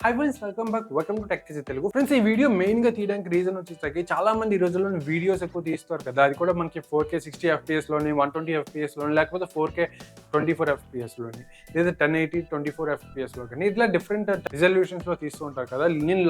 Hi friends, welcome to Teja Telugu. Friends, ఈ video main గా తీయడానికి రీజన్ వచ్చేసరికి చాలా మంది ఈ రోజుల్లో వీడియోస్ ఎక్కువ తీస్తారు కదా, అది కూడా మనకి 4K 60 FPS లోని 120 FPS లోని లేకపోతే 4K 24 FPS లోని లేదా 1080 24 FPS లో కానీ ఇట్లా డిఫరెంట్ రిజల్యూషన్స్ లో తీస్తూ ఉంటారు కదా. నేను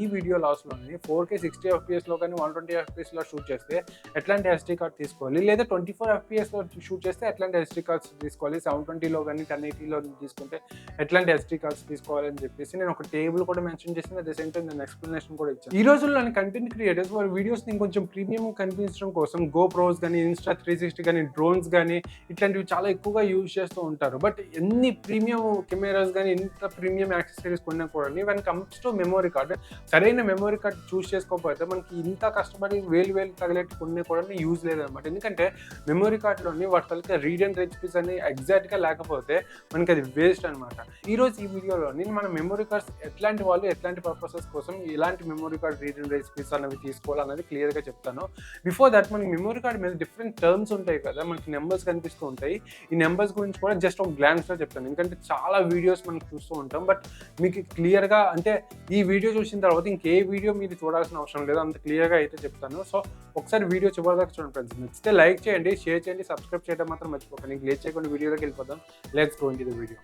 ఈ వీడియో లాస్ట్ లోని 4K 60 FPS లో కానీ 120 FPS లో షూట్ చేస్తే ఎట్లాంటి SD కార్డ్ తీసుకోవాలి, లేదా 24 FPS లో షూట్ చేస్తే ఎట్లాంటి SD కార్డ్స్ తీసుకోవాలి, 720 లో కానీ 1080 లో తీసుకుంటే ఎట్లాంటి SD కార్డ్స్ తీసుకోవాలి అని చెప్పేసి నేను ఒక టేబుల్ కూడా మెన్షన్ చేసిన, అట్ ద సేమ్ టైం నేను ఎక్స్ప్లెనేషన్ కూడా ఇచ్చాను. ఈ రోజుల్లో కంటెంట్ క్రియేటర్స్ వారి వీడియోస్ ని కొంచెం ప్రీమియం కనిపించడం కోసం GoPros కానీ ఇన్స్టా 360 కానీ డ్రోన్స్ కానీ ఇట్లాంటివి చాలా ఎక్కువగా యూజ్ చేస్తూ ఉంటారు. బట్ ఎన్ని ప్రీమియం కెమెరాస్ కానీ ఎంత ప్రీమియం యాక్సెసరీస్ కొన్నా కూడా when comes to memory card, సరైన మెమరీ కార్డ్ చూస్ చేసుకోకపోతే మనకి ఇంత కష్టపడి వేలు తగిలేట్టు కొన్నా కూడా యూజ్ లేదనమాట. ఎందుకంటే మెమరీ కార్డ్లోని వాటి తలకి రీడ్ అండ్ రైట్ స్పీడ్స్ అని ఎగ్జాక్ట్గా లేకపోతే మనకి అది వేస్ట్ అనమాట. ఈరోజు ఈ వీడియోలోని మన మెమరీ కార్డ్స్ ఎట్లాంటి వాళ్ళు ఎట్లాంటి పర్పసెస్ కోసం ఇలాంటి memory card read and right speeds అనేవి తీసుకోవాలనేది క్లియర్గా చెప్తాను. బిఫోర్ దట్ మనకి మెమరీ కార్డ్ మీద డిఫరెంట్ టర్మ్స్ ఉంటాయి కదా, మనకి నెంబర్స్ కనిపిస్తూ ఉంటాయి. ఈ నెంబర్స్ గురించి కూడా జస్ట్ ఒక గ్లాన్స్లో చెప్తాను, ఎందుకంటే చాలా వీడియోస్ మనం చూస్తూ ఉంటాం. బట్ మీకు క్లియర్గా అంటే ఈ వీడియో చూసిన తర్వాత ఇంకే వీడియో మీరు చూడాల్సిన అవసరం లేదు, అంత క్లియర్గా అయితే చెప్తాను. సో ఒకసారి వీడియో చివరిదాకా చూడండి ఫ్రెండ్స్. నచ్చితే లైక్ చేయండి, షేర్ చేయండి, సబ్స్క్రైబ్ చేయడం మాత్రం మర్చిపోకండి. ఇంక లేట్ చేయకుండా వీడియోలోకి వెళ్ళిపోదాం. Let's go into the video.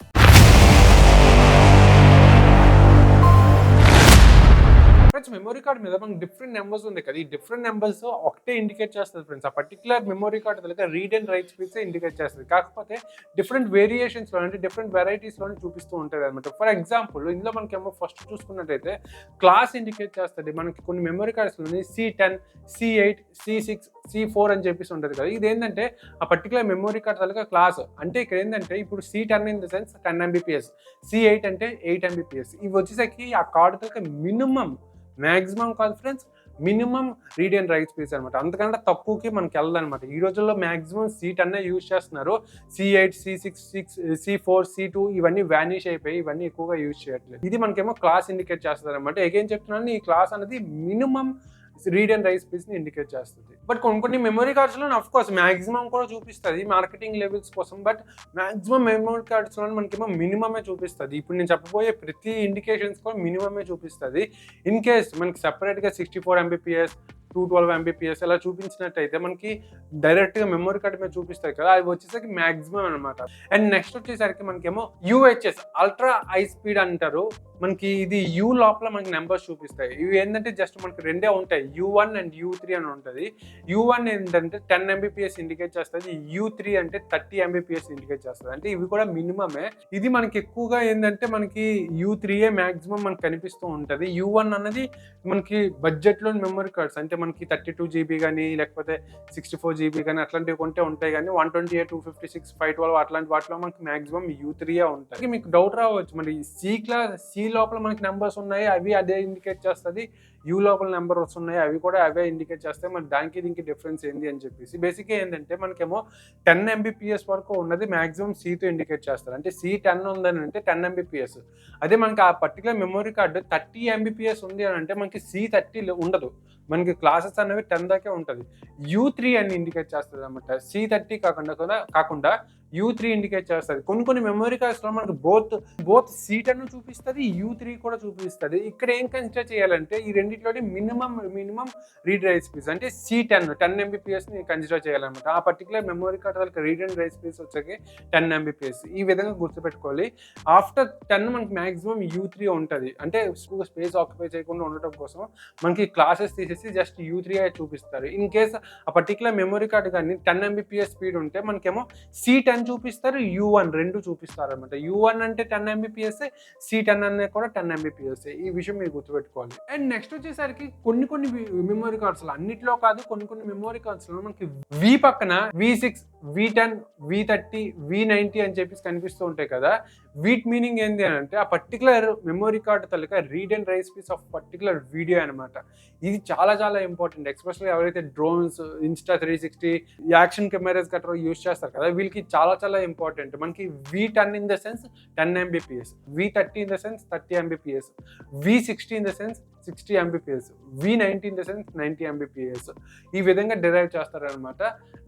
Friends, memory card మీద మనకి డిఫరెంట్ నెంబర్స్ ఉంది కదా, ఈ డిఫరెంట్ నెంబర్స్ ఒకటే ఇండికేట్ చేస్తుంది ఫ్రెండ్స్. ఆ పర్టికులర్ మెమరీ కార్డ్ దగ్గర read and right speeds indicate చేస్తుంది. కాకపోతే డిఫరెంట్ వేరియేషన్స్లో అంటే డిఫరెంట్ వెరైటీస్లోనే చూపిస్తూ ఉంటుంది అనమాట. ఫర్ ఎగ్జాంపుల్ ఇందులో మనకేమో ఫస్ట్ చూసుకున్నట్టయితే క్లాస్ ఇండికేట్ చేస్తుంది. మనకి కొన్ని memory కార్డ్స్లోని C10, C8, C6, C4 అని చెప్పేసి ఉంటుంది కదా. ఇది ఏంటంటే ఆ పర్టికులర్ మెమరీ కార్డ్ దగ్గర క్లాస్. అంటే ఇక్కడ ఏంటంటే ఇప్పుడు C10 in the sense 10 MBPS, C8 అంటే 8 MBPS. ఇవి వచ్చేసరికి ఆ కార్డ్ దగ్గర maximum confidence minimum read and right speeds అనమాట. అంతకంటే తక్కువకి మనకి వెళ్ళదనమాట. ఈ రోజుల్లో మ్యాక్సిమం C10 యూజ్ చేస్తున్నారు. C8, C6, C4, C2 ఇవన్నీ వ్యానిష్ అయిపోయి ఇవన్నీ ఎక్కువగా యూజ్ చేయట్లేదు. ఇది మనకేమో క్లాస్ ఇండికేట్ చేస్తుంది అనమాట. అగైన్ చెప్తున్నాను, ఈ క్లాస్ అనేది minimum read and right speeds ని ఇండికేట్ చేస్తుంది. బట్ కొన్ని మెమరీ కార్డ్స్ లో అఫ్ కోర్స్ మాక్సిమం కూడా చూపిస్తుంది మార్కెటింగ్ లెవెల్స్ కోసం. బట్ మాక్సిమం మెమరీ కార్డ్స్ లో మనకేమో మినిమమే చూపిస్తుంది. ఇప్పుడు నేను చెప్పబోయే ప్రతి ఇండికేషన్స్ కూడా మినిమమే చూపిస్తుంది. ఇన్ కేస్ మనకి సెపరేట్ గా 64 MBPS 212 MBPS ఇలా చూపించినట్టయితే మనకి డైరెక్ట్ గా మెమరీ కార్డ్ మీద చూపిస్తాయి కదా, అవి వచ్చేసరికి మాక్సిమం అనమాట. అండ్ నెక్స్ట్ వచ్చేసరికి మనకేమో UHS అల్ట్రా హై స్పీడ్ అంటారు. మనకి ఇది U లోపల మనకి నెంబర్స్ చూపిస్తాయి. ఇవి ఏంటంటే జస్ట్ మనకి రెండే ఉంటాయి, U1 అండ్ U3 అని ఉంటుంది. U1 ఏంటంటే 10 MBPS ఇండికేట్ చేస్తుంది, U3 అంటే 30 MBPS ఇండికేట్ చేస్తుంది. అంటే ఇవి కూడా మినిమమే. ఇది మనకి ఎక్కువగా ఏంటంటే మనకి U3 మాక్సిమం మనకు కనిపిస్తూ ఉంటుంది. U1 అన్నది మనకి బడ్జెట్ లోని మెమరీ కార్డ్స్, అంటే మనకి 32 GB కానీ లేకపోతే 64 GB కానీ అట్లాంటివి కొంటే ఉంటాయి. కానీ 128, 256, 512 అట్లాంటి వాటిలో మనకి మాక్సిమం U3 ఉంటాయి. మీకు డౌట్ రావచ్చు, మరి C లోపల మనకి నెంబర్స్ ఉన్నాయి అవి అదే ఇండికేట్ చేస్తుంది, U లోపల నెంబర్స్ ఉన్నాయి అవి కూడా అవే ఇండికేట్ చేస్తాయి, మరి దానికి దీనికి డిఫరెన్స్ ఏంటి అని చెప్పేసి. బేసిక్గా ఏంటంటే మనకేమో 10 MBPS వరకు ఉన్నది మాక్సిమం Cతో ఇండికేట్ చేస్తారు. అంటే C10 ఉందని అంటే 10 MBPS. అదే మనకి ఆ పర్టికులర్ మెమరీ కార్డు 30 MBPS ఉంది అని అంటే మనకి C30 ఉండదు, మనకి క్లాసెస్ అనేవి 10 దాకే ఉంటుంది. U3 అని ఇండికేట్ చేస్తుంది అనమాట. C30 కాకుండా U3 ఇండికేట్ చేస్తుంది. కొన్ని మెమరీ కార్డ్స్ లో మనకి బోత్ C10 చూపిస్తుంది, U3 కూడా చూపిస్తుంది. ఇక్కడ ఏం కన్సిడర్ చేయాలంటే ఈ రెండింటిలోని మినిమం రీడ్ రైట్ స్పీడ్స్ అంటే C10 10 MBPS ని కన్సిడర్ చేయాలన్నమాట. ఆ పర్టికులర్ మెమరీ కార్డ్ వాళ్ళకి రీడ్ అండ్ రైట్ స్పీడ్స్ వచ్చాక 10 MBPS. ఈ విధంగా గుర్తుపెట్టుకోవాలి. ఆఫ్టర్ 10 మనకి మాక్సిమం U3 ఉంటుంది. అంటే స్పేస్ ఆక్యుపై చేయకుండా ఉండటం కోసం మనకి క్లాసెస్ తీసేసి జస్ట్ U3 చూపిస్తారు. ఇన్ కేస్ ఆ పర్టికులర్ మెమరీ కార్డ్ కానీ 10 MBPS స్పీడ్ ఉంటే మనకేమో C10 చూపిస్తారు, U1 రెండు చూపిస్తారు అనమాట. U1 అంటే 10 MBPS, C10 అనేది కూడా 10 MBPS. ఈ విషయం మీరు గుర్తుపెట్టుకోవాలి. అండ్ నెక్స్ట్ వచ్చేసరికి కొన్ని మెమరీ కార్డ్స్ లో, అన్నిట్లో కాదు, కొన్ని మెమరీ కార్డ్స్ లో మనకి V పక్కన V6, V10, V30, V90 అని చెప్పేసి కనిపిస్తూ ఉంటాయి కదా. వీటి మీనింగ్ ఏంటి అని అంటే ఆ పర్టికులర్ మెమరీ కార్డ్ తలక read and right speeds of particular video అనమాట. ఇది చాలా ఇంపార్టెంట్. ఎస్పెషల్లీ ఎవరైతే డ్రోన్స్, ఇన్స్టా 360, యాక్షన్ కెమెరాస్ గట్రా యూజ్ చేస్తారు కదా, వీళ్ళకి చాలా ఇంపార్టెంట్. మనకి V10 in the sense 10 MBPS, V30 in the sense 30 MBPS, V60 in the sense 60 Mbps, V90 in the sense 90 Mbps. ఈ విధంగా డిరైవ్ చేస్తారనమాట.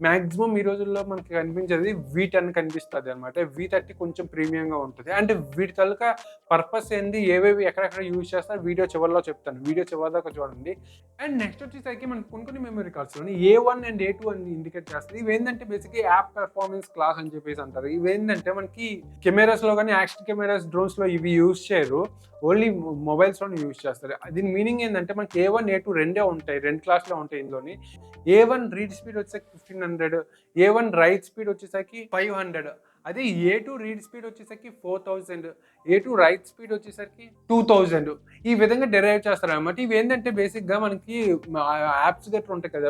మ్యాక్సిమం ఈ రోజుల్లో మనకి కనిపించేది V10 కనిపిస్తుంది అనమాట. V30 కొంచెం ప్రీమియంగా ఉంటుంది. అంటే వీటి తాలూకా పర్పస్ ఏంది, ఏవేవి ఎక్కడెక్కడ యూజ్ చేస్తారు వీడియో చివరిలో చెప్తాను. వీడియో చివరి దాకా చూడండి. అండ్ నెక్స్ట్ వచ్చేసరికి మనకి కొన్ని మెమరీ కార్డ్స్లోని A1 అండ్ A2 అని ఇండికేట్ చేస్తుంది. ఇవేంటంటే బేసిక్గా యాప్ పెర్ఫార్మెన్స్ క్లాస్ అని చెప్పేసి అంటారు. ఇవేంటంటే మనకి కెమెరాస్లో కానీ, యాక్షన్ కెమెరాస్, డ్రోన్స్లో ఇవి యూజ్ చేయరు. ఓన్లీ మొబైల్స్లోనే యూజ్ చేస్తారు. దీని మీనింగ్ ఏంటంటే మనకి A1, A2 రెండే ఉంటాయి, రెండు క్లాస్లో ఉంటాయి ఇందులోని. A1 రీడ్ స్పీడ్ వచ్చేసరికి 1500, A1 రైట్ స్పీడ్ వచ్చేసరికి 500, అదే A2 రీడ్ స్పీడ్ వచ్చేసరికి 4000, A2 రైట్ స్పీడ్ వచ్చేసరికి 2000. ఈ విధంగా డెరైవ్ చేస్తారు అనమాట. ఇవి ఏంటంటే బేసిక్గా మనకి యాప్స్ గట్రా ఉంటాయి కదా,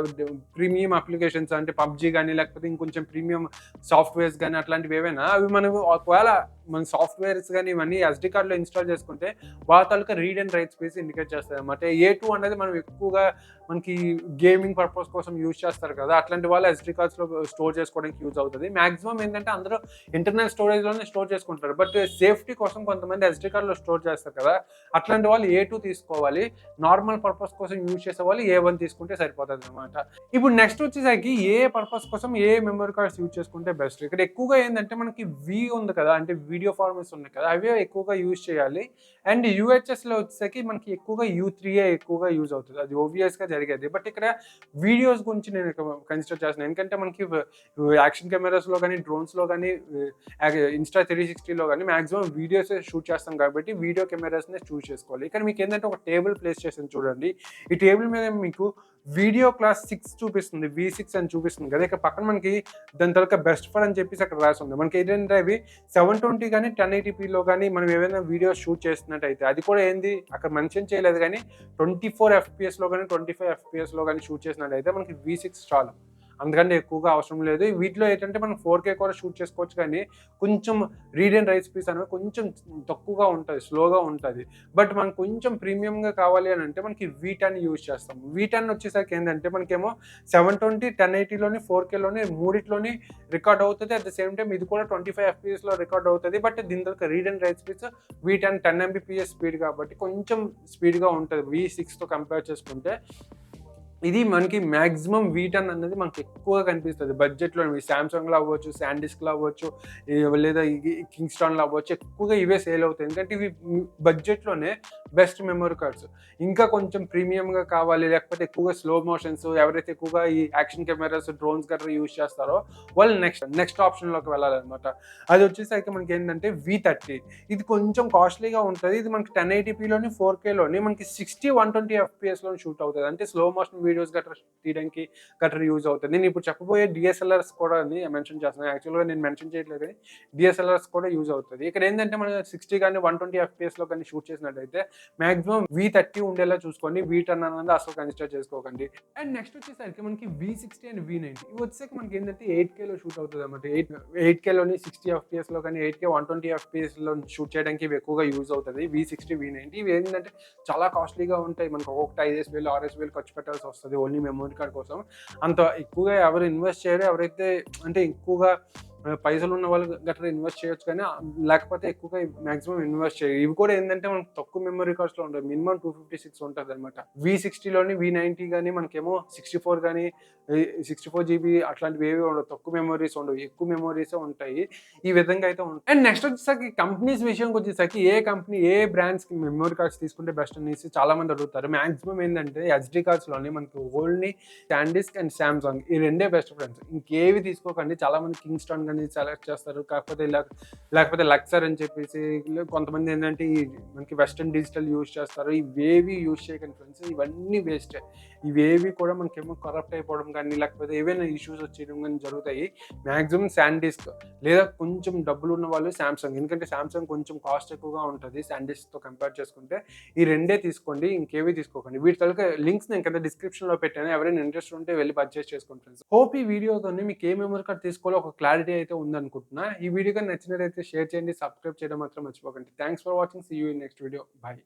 ప్రీమియం అప్లికేషన్స్ అంటే పబ్జీ కానీ, లేకపోతే ఇంకొంచెం ప్రీమియం సాఫ్ట్వేర్స్ కానీ, అట్లాంటివి ఏవైనా అవి మనం ఒకవేళ మన సాఫ్ట్వేర్స్ కానీ ఇవన్నీ SD కార్డ్లో ఇన్స్టాల్ చేసుకుంటే వాళ్ళ తాలూకా read and write space indicate చేస్తుంది అనమాట. A2 అనేది మనం ఎక్కువగా మనకి గేమింగ్ పర్పస్ కోసం యూజ్ చేస్తారు కదా, అట్లాంటి వాళ్ళు SD కార్డ్స్లో స్టోర్ చేసుకోవడానికి యూజ్ అవుతుంది. మాక్సిమం ఏంటంటే అందరూ ఇంటర్నల్ స్టోరేజ్లోనే స్టోర్ చేసుకుంటారు. బట్ సేఫ్టీ కోసం కొంతమంది SD కార్డ్లో స్టోర్ చేస్తారు కదా, అట్లాంటి వాళ్ళు A2 తీసుకోవాలి. నార్మల్ పర్పస్ కోసం యూజ్ చేసే వాళ్ళు A1 తీసుకుంటే సరిపోతుంది అనమాట. ఇప్పుడు నెక్స్ట్ వచ్చేసరికి ఏ పర్పస్ కోసం ఏ మెమరీ కార్డ్స్ యూజ్ చేసుకుంటే బెస్ట్. ఇక్కడ ఎక్కువగా ఏంటంటే మనకి ఉంది కదా, అంటే వీడియో ఫార్మాట్స్ ఉన్నాయి కదా, అవే ఎక్కువగా యూజ్ చేయాలి. అండ్ UHSలో వచ్చేసరికి మనకి ఎక్కువగా U3 ఎక్కువగా యూజ్ అవుతుంది. అది ఓబియస్గా జరిగేది. బట్ ఇక్కడ వీడియోస్ గురించి నేను కన్సిడర్ చేస్తున్నాను. ఎందుకంటే మనకి యాక్షన్ కెమెరాస్లో కానీ, డ్రోన్స్లో కానీ, ఇన్స్టా 360లో కానీ మాక్సిమం వీడియోస్ షూట్ చేస్తాం కాబట్టి వీడియో కెమెరాస్నే చూస్ చేసుకోవాలి. ఇక్కడ మీకు ఏంటంటే ఒక టేబుల్ ప్లేస్ చేసింది చూడండి. ఈ టేబుల్ మీద మీకు వీడియో క్లాస్ 6 చూపిస్తుంది, V6 అని చూపిస్తుంది కదా. ఇక్కడ పక్కన మనకి దాని తర్వాత బెస్ట్ ఫర్ అని చెప్పేసి అక్కడ రాసి ఉంది. మనకి ఏంటంటే అవి 720 కానీ 1080pలో కానీ మనం ఏమైనా వీడియో షూట్ చేస్తున్నట్టయితే, అది కూడా ఏంది అక్కడ మెన్షన్ చేయలేదు కానీ 24 FPSలో కానీ 25 FPSలో కానీ షూట్ చేసినట్టయితే మనకి V6 చాలు, అందుకంటే ఎక్కువగా అవసరం లేదు. వీటిలో ఏంటంటే మనం 4K కూడా షూట్ చేసుకోవచ్చు, కానీ కొంచెం రీడ్ అండ్ రైట్ స్పీడ్ అనేది కొంచెం తక్కువగా ఉంటుంది, స్లోగా ఉంటుంది. బట్ మనకు కొంచెం ప్రీమియంగా కావాలి అని అంటే మనకి V10 యూజ్ చేస్తాము. V10 వచ్చేసరికి ఏంటంటే మనకేమో 720, 1080లోని, 4Kలోని మూడిట్లోని రికార్డ్ అవుతుంది. అట్ ద సేమ్ టైం ఇది కూడా 25 FPSలో రికార్డ్ అవుతుంది. బట్ దీని తర్వాత read and right speeds V10 10 Mbps speed కాబట్టి కొంచెం స్పీడ్గా ఉంటుంది V6తో కంపేర్ చేసుకుంటే. ఇది మనకి మ్యాక్సిమం V10 అనేది మనకి ఎక్కువగా కనిపిస్తుంది బడ్జెట్లో. శాంసంగ్లో అవ్వచ్చు, శాండిస్క్లో అవ్వచ్చు, లేదా కింగ్స్టాన్లో అవ్వచ్చు, ఎక్కువగా ఇవే సేల్ అవుతాయి. ఎందుకంటే ఇవి బడ్జెట్లోనే బెస్ట్ మెమరీ కార్డ్స్. ఇంకా కొంచెం ప్రీమియంగా కావాలి, లేకపోతే ఎక్కువగా స్లో మోషన్స్, ఎవరైతే ఎక్కువగా ఈ యాక్షన్ కెమెరాస్, డ్రోన్స్ గట్రా యూజ్ చేస్తారో వాళ్ళు నెక్స్ట్ ఆప్షన్లోకి వెళ్ళాలన్నమాట. అది వచ్చేసరికి మనకి ఏంటంటే V30. ఇది కొంచెం కాస్ట్లీగా ఉంటుంది. ఇది మనకి 1080pలోని, 4Kలోని మనకి 60, 120 FPSలో షూట్ అవుతుంది. అంటే స్లో మోషన్ వీడియోస్ గట్రా తీయడానికి గట్రా యూజ్ అవుతుంది. నేను ఇప్పుడు చెప్పబోయే DSLRs కూడా మెన్షన్ చేస్తున్నాను. యాక్చువల్గా నేను మెన్షన్ చేయట్లేదు కానీ DSLRs కూడా యూజ్ అవుతుంది. ఇక్కడ ఏంటంటే మనం 60 కానీ 120 FPSలో కానీ షూట్ చేసినట్టయితే మాక్సిమం V30 ఉండేలా చూసుకోండి. V10 అనేది అసలు కన్సిడర్ చేసుకోకండి. అండ్ నెక్స్ట్ వచ్చేసరికి మనకి V60 అండ్ V90 ఇవి వచ్చేసరికి మనకి ఏంటంటే 8Kలో షూట్ అవుతుంది అన్నమాట. 8Kలోని 60 FPSలో కానీ 8K 120 FPSలో షూట్ చేయడానికి ఇవి ఎక్కువగా యూజ్ అవుతుంది. V60, V90 ఇవి ఏంటంటే చాలా కాస్ట్లీగా ఉంటాయి. మనకు ఒక్కొక్కటి 5,000, 6,000 ఖర్చు పెట్టాల్సి వస్తుంది ఓన్లీ మెమరీ కార్డ్ కోసం. అంత ఎక్కువగా ఎవరు ఇన్వెస్ట్ చేయరు. ఎవరైతే అంటే ఎక్కువగా పైసలు ఉన్న వాళ్ళు గట్రా ఇన్వెస్ట్ చేయొచ్చు, కానీ లేకపోతే ఎక్కువగా మ్యాక్సిమం ఇన్వెస్ట్ చేయరు. ఇవి కూడా ఏంటంటే మనకు తక్కువ మెమరీ కార్డ్స్లో ఉంటాయి. మినిమం 256 ఉంటుంది అనమాట. V60లోని V90 కానీ మనకేమో 64 కానీ 64 GB అట్లాంటివి ఏవి ఉండవు. తక్కువ మెమరీస్ ఉండవు, ఎక్కువ మెమరీసే ఉంటాయి. ఈ విధంగా అయితే ఉంటాయి. అండ్ నెక్స్ట్ వచ్చేసరికి కంపెనీస్ విషయంకి వచ్చేసరికి ఏ కంపెనీ ఏ బ్రాండ్స్కి మెమరీ కార్డ్స్ తీసుకుంటే బెస్ట్ అనేసి చాలా మంది అడుగుతారు. మాక్సిమం ఏంటంటే SD కార్డ్స్లోని మనకి ఓన్లీ శాండిస్క్ అండ్ సామ్సంగ్ ఈ రెండే బెస్ట్ ఫ్రెండ్స్. ఇంకేవి తీసుకోకండి. చాలా మంది కింగ్స్టాన్ కానీ సెలెక్ట్ చేస్తారు, లేకపోతే లక్సర్ అని చెప్పేసి. కొంతమంది ఏంటంటే మనకి వెస్టర్న్ డిజిటల్ యూజ్ చేస్తారు. ఇవేవి యూజ్ చేయకండి ఫ్రెండ్స్, ఇవన్నీ వేస్టే. ఇవేవి కూడా మనకేమో కరప్ట్ అయిపోవడం కానీ, లేకపోతే ఏవైనా ఇష్యూస్ వచ్చేయడం కానీ జరుగుతాయి. మ్యాక్సిమం శాండిస్క్ లేదా కొంచెం డబ్బులు ఉన్న వాళ్ళు శాంసంగ్, ఎందుకంటే శాంసంగ్ కొంచెం కాస్ట్ ఎక్కువగా ఉంటుంది శాండిస్క్తో కంపేర్ చేసుకుంటే. ఈ రెండే తీసుకోండి, ఇంకేవి తీసుకోకండి. వీటి తలక లింక్స్ నేను కింద డిస్క్రిప్షన్లో పెట్టాను. ఎవరైనా ఇంట్రెస్ట్ ఉంటే వెళ్ళి పర్చేస్ చేసుకోండి ఫ్రెండ్స్. హోప్ ఈ వీడియోతోని మీకు ఏ మెమరీ కార్డ్ తీసుకోవాలో ఒక క్లారిటీ అయితే ఉందనుకుంటున్నా. ఈ వీడియో కానీ నచ్చినట్లయితే షేర్ చేయండి, సబ్స్క్రైబ్ చేయడం మాత్రం మర్చిపోకండి. Thanks for watching. See you in next video. Bye.